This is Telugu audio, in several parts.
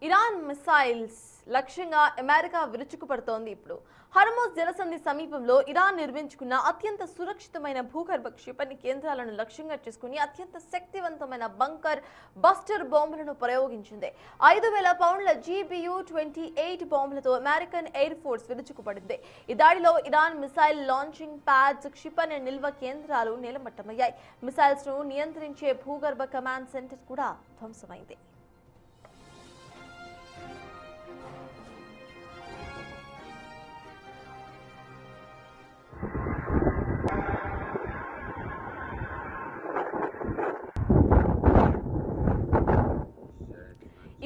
ఇరాన్ మిసైల్స్ లక్ష్యంగా అమెరికా విరుచుకుపడుతోంది. ఇప్పుడు హర్మోజ్ జలసంధి సమీపంలో ఇరాన్ నిర్మించుకున్న అత్యంత సురక్షితమైన భూగర్భ క్షిపణి కేంద్రాలను లక్ష్యంగా చేసుకుని అత్యంత శక్తివంతమైన బంకర్ బస్టర్ బాంబులను ప్రయోగించింది. 5,000 పౌండ్ల GBU-28 బాంబులతో అమెరికన్ ఎయిర్ ఫోర్స్ విరుచుకుపడింది. ఈ దాడిలో ఇరాన్ మిసైల్ లాంచింగ్ ప్యాడ్స్, క్షిపణి నిల్వ కేంద్రాలు నేలమట్టమయ్యాయి. మిసైల్స్ ను నియంత్రించే భూగర్భ కమాండ్ సెంటర్ కూడా ధ్వంసమైంది.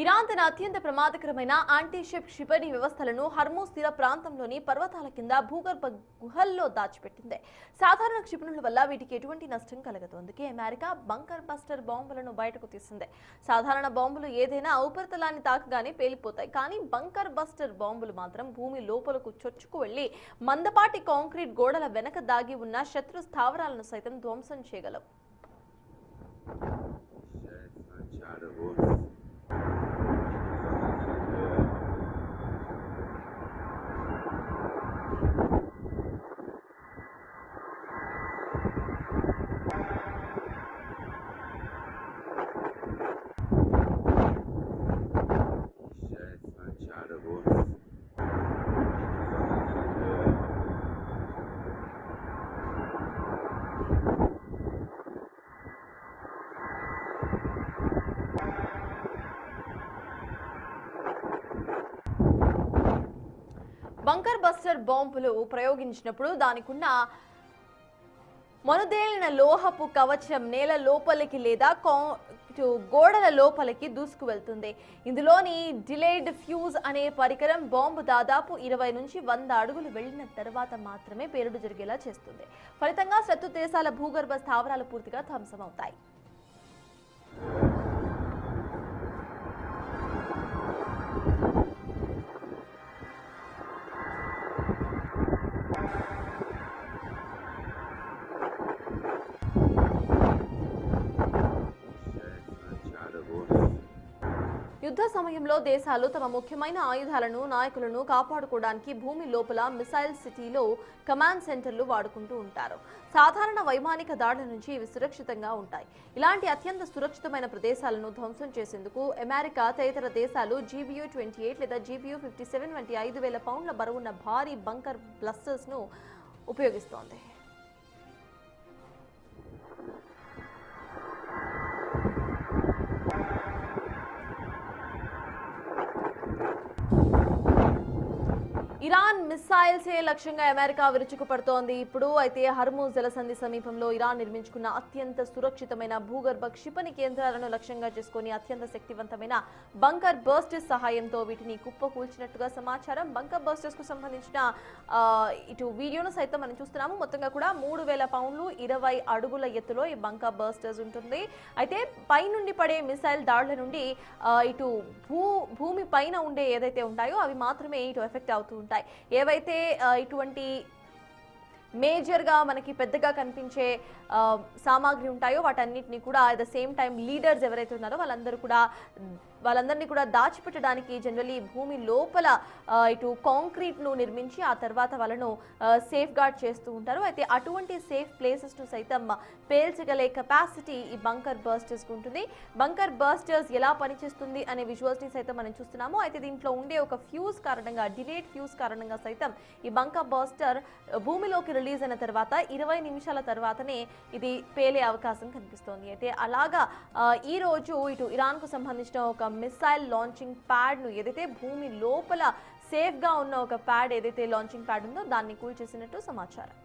ఇరాన్ తన అత్యంత ప్రమాదకరమైన యాంటీ-షిప్ క్షిపణి వ్యవస్థలను హర్మూజ్ తీర ప్రాంతంలోని పర్వతాల కింద భూగర్భ గుహల్లో దాచిపెట్టింది. సాధారణ క్షిపణుల వల్ల వీటికి ఎటువంటి నష్టం కలగదు. అందుకే అమెరికా బంకర్ బస్టర్ బాంబులను బయటకు తీసింది. సాధారణ బాంబులు ఏదైనా ఉపరితలాన్ని తాకగానే పేలిపోతాయి. కానీ బంకర్ బస్టర్ బాంబులు మాత్రం భూమి లోపలకు చొచ్చుకు వెళ్లి మందపాటి కాంక్రీట్ గోడల వెనక దాగి ఉన్న శత్రు స్థావరాలను సైతం ధ్వంసం చేయగలవు. బంకర్ బస్టర్ బాంబులు ప్రయోగించినప్పుడు దానికున్న మనుదేలిన లోహపు కవచం నేల లోపలికి లేదా గోడల లోపలికి దూసుకు వెళ్తుంది. ఇందులోని డిలేడ్ ఫ్యూజ్ అనే పరికరం బాంబు దాదాపు 20 నుంచి 100 అడుగులు వెళ్లిన తర్వాత మాత్రమే పేలుడు జరిగేలా చేస్తుంది. ఫలితంగా శత్రు దేశాల భూగర్భ స్థావరాలు పూర్తిగా ధ్వంసమవుతాయి. యుద్ధ సమయంలో దేశాలు తమ ముఖ్యమైన ఆయుధాలను, నాయకులను కాపాడుకోవడానికి భూమి లోపల మిసైల్ సిటీలో కమాండ్ సెంటర్లు వాడుకుంటూ ఉంటారు. సాధారణ వైమానిక దాడుల నుంచి ఇవి సురక్షితంగా ఉంటాయి. ఇలాంటి అత్యంత సురక్షితమైన ప్రదేశాలను ధ్వంసం చేసేందుకు అమెరికా తదితర దేశాలు GBU-28 లేదా GBU-57 వంటి 5,000 పౌండ్ల బరువున్న భారీ బంకర్ బ్లస్టర్స్ ను ఉపయోగిస్తోంది. ఇరాన్ మిసైల్స్ లక్ష్యంగా అమెరికా విరుచుకుపడుతోంది. ఇప్పుడు అయితే హర్మూజ్ జలసంధి సమీపంలో ఇరాన్ నిర్మించుకున్న అత్యంత సురక్షితమైన భూగర్భ క్షిపణి కేంద్రాలను లక్ష్యంగా చేసుకుని అత్యంత శక్తివంతమైన బంకర్ బర్స్టర్స్ సహాయంతో వీటిని కుప్పకూల్చినట్టుగా సమాచారం. బంకర్ బర్స్టర్స్ కు సంబంధించిన ఇటు వీడియోను సైతం మనం చూస్తున్నాము. మొత్తంగా కూడా 3,000 పౌండ్లు 20 అడుగుల ఎత్తులో ఈ బంకర్ బర్స్టర్స్ ఉంటుంది. అయితే పైనుండి పడే మిసైల్ దాడుల నుండి ఇటు భూమి పైన ఉండే ఏదైతే ఉంటాయో అవి మాత్రమే ఇటు ఎఫెక్ట్ అవుతూ ఉంటాయి. ఏవైతే ఇటువంటి మేజర్ గా మనకి పెద్దగా కనిపించే సామాగ్రి ఉంటాయో వాటన్నిటిని కూడా at the same time leaders ఎవరైతే ఉన్నారో వాళ్ళందరినీ కూడా దాచిపెట్టడానికి జనరల్లీ భూమి లోపల ఇటు కాంక్రీట్ ను నిర్మించి ఆ తర్వాత వాళ్ళను సేఫ్ గార్డ్ చేస్తూ ఉంటారు. అయితే అటువంటి సేఫ్ ప్లేసెస్ ను సైతం పేల్చగలే కెపాసిటీ ఈ బంకర్ బర్స్టర్స్ కు ఉంటుంది. బంకర్ బర్స్టర్స్ ఎలా పనిచేస్తుంది అనే విజువల్స్ ని సైతం మనం చూస్తున్నాము. అయితే దీంట్లో ఉండే ఒక ఫ్యూజ్ కారణంగా, డిలేడ్ ఫ్యూజ్ కారణంగా సైతం ఈ బంకర్ బర్స్టర్ భూమిలోకి రిలీజ్ అయిన తర్వాత 20 నిమిషాల తర్వాతనే ఇది పేలే అవకాశం కనిపిస్తోంది. అయితే అలాగా ఈ రోజు ఇటు ఇరాన్ కు సంబంధించిన ఒక మిసైల్ లాంచింగ్ ప్యాడ్ ను ఏదైతే భూమి లోపల సేఫ్ గా ఉన్న ఒక ప్యాడ్ ఏదైతే లాంచింగ్ ప్యాడ్ ఉందో దాన్ని కూల్చేసినట్టు సమాచారం.